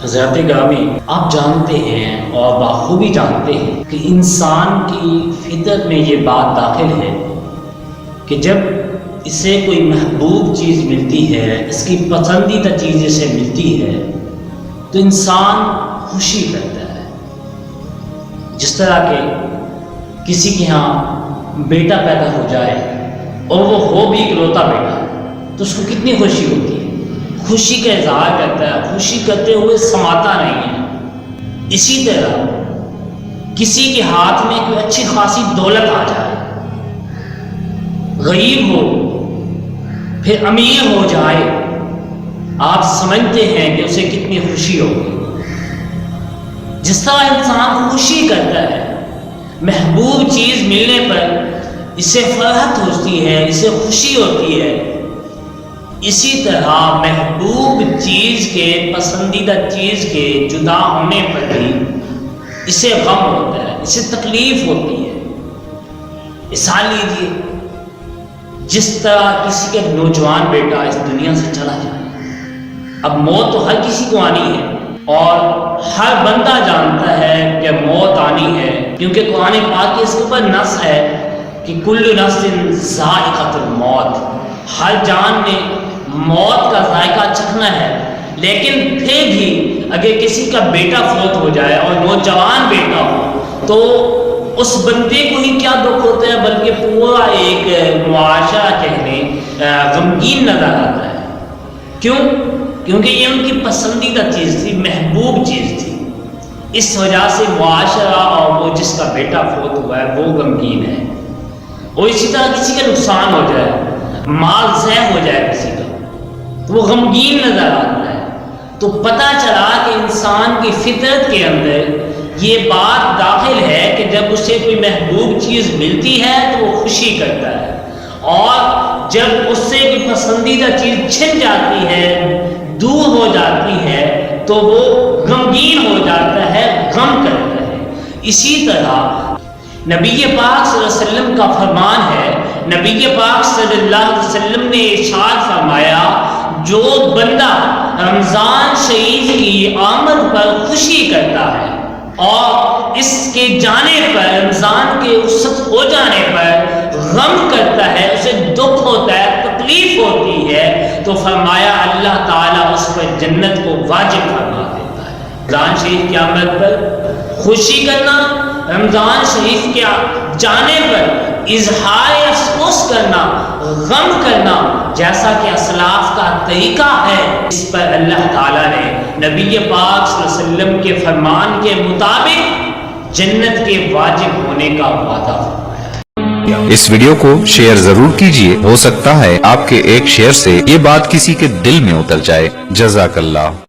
حضرت گرامی، آپ جانتے ہیں اور بخوبی جانتے ہیں کہ انسان کی فطرت میں یہ بات داخل ہے کہ جب اسے کوئی محبوب چیز ملتی ہے، اس کی پسندیدہ چیز اسے ملتی ہے تو انسان خوشی کرتا ہے۔ جس طرح کہ کسی کے ہاں بیٹا پیدا ہو جائے اور وہ ہو بھی اکلوتا بیٹا تو اس کو کتنی خوشی ہوتی ہے، خوشی کا اظہار کرتا ہے، خوشی کرتے ہوئے سماتا نہیں ہے۔ اسی طرح کسی کے ہاتھ میں کوئی اچھی خاصی دولت آ جائے، غریب ہو پھر امیر ہو جائے، آپ سمجھتے ہیں کہ اسے کتنی خوشی ہوگی۔ جس طرح انسان خوشی کرتا ہے محبوب چیز ملنے پر، اسے فرحت ہوتی ہے، اسے خوشی ہوتی ہے، اسی طرح محبوب چیز کے، پسندیدہ چیز کے جدا ہونے پر بھی اسے غم ہوتا ہے، اسے تکلیف ہوتی ہے۔ مثال لیجیے، جس طرح کسی کے نوجوان بیٹا اس دنیا سے چلا جائے، اب موت تو ہر کسی کو آنی ہے اور ہر بندہ جانتا ہے کہ موت آنی ہے، کیونکہ قرآن پاک کے اس کے اوپر نص ہے کہ کل نفس ذائقۃ الموت، ہر جان نے موت کا ذائقہ چکھنا ہے۔ لیکن پھر بھی اگر کسی کا بیٹا فوت ہو جائے اور نوجوان بیٹا ہو تو اس بندے کو ہی کیا دکھ ہوتا ہے، بلکہ پورا ایک معاشرہ کہنے غمگین نظر آتا ہے۔ کیوں؟ کیونکہ یہ ان کی پسندیدہ چیز تھی، محبوب چیز تھی، اس وجہ سے معاشرہ اور وہ جس کا بیٹا فوت ہوا ہے وہ غمگین ہے۔ اور اسی طرح کسی کا نقصان ہو جائے، مال ضائع ہو جائے کسی کا، تو وہ غمگین نظر آتا ہے۔ تو پتہ چلا کہ انسان کی فطرت کے اندر یہ بات داخل ہے کہ جب اسے کوئی محبوب چیز ملتی ہے تو وہ خوشی کرتا ہے، اور جب اس سے کوئی پسندیدہ چیز چھن جاتی ہے، دور ہو جاتی ہے، تو وہ غمگین ہو جاتا ہے، غم کرتا ہے۔ اسی طرح نبی پاک صلی اللہ علیہ وسلم کا فرمان ہے، نبی پاک صلی اللہ علیہ وسلم نے ارشاد فرمایا، جو بندہ رمضان شریف کی آمد پر خوشی کرتا ہے اور اس کے جانے پر، رمضان کے رخصت ہو جانے پر غم کرتا ہے، اسے دکھ ہوتا ہے، تکلیف ہوتی ہے، تو فرمایا اللہ تعالیٰ اس پر جنت کو واجب فرما دیتا ہے۔ رمضان شریف کی آمد پر خوشی کرنا، رمضان شریف کے جانے پر اظہار افسوس کرنا، غم کرنا، جیسا کہ اسلاف کا طریقہ ہے، اس پر اللہ تعالیٰ نے نبی پاک صلی اللہ علیہ وسلم کے فرمان کے مطابق جنت کے واجب ہونے کا وعدہ فرمایا۔ اس ویڈیو کو شیئر ضرور کیجئے، ہو سکتا ہے آپ کے ایک شیئر سے یہ بات کسی کے دل میں اتر جائے۔ جزاک اللہ۔